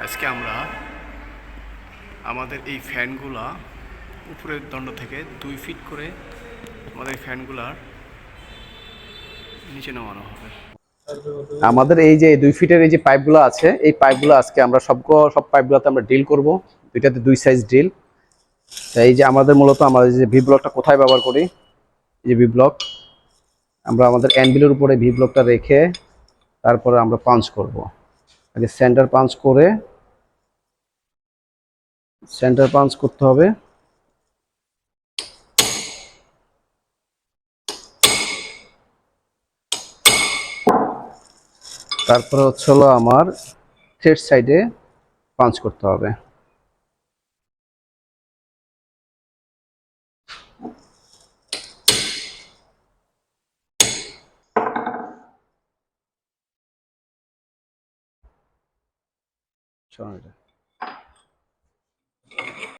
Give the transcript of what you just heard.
আজকে আমরা আমাদের এই ফ্যানগুলা উপরের দণ্ড থেকে 2 ফিট করে আমাদের ফ্যানগুলার নিচে নামানো হবে। আমাদের এই যে 2 ফিটের এই যে পাইপগুলো আছে, এই পাইপগুলো আজকে আমরা সব পাইপগুলোতে আমরা ড্রিল করব। দুইটাতে 2 সাইজ ড্রিল। এই যে আমাদের মূলত আমরা যে ভি ব্লকটা কোথায় ব্যবহার করি, এই যে ভি ব্লক, আমরা আমাদের অ্যানভিলের উপরে ভি ব্লকটা রেখে তারপরে আমরা পাঞ্চ করব। আগে সেন্টার পাঞ্চ করে, সেন্টার পাঞ্চ করতে হবে। তারপরে হলো আমার থ্রেড সাইডে পাঞ্চ করতে হবে। চলো এটা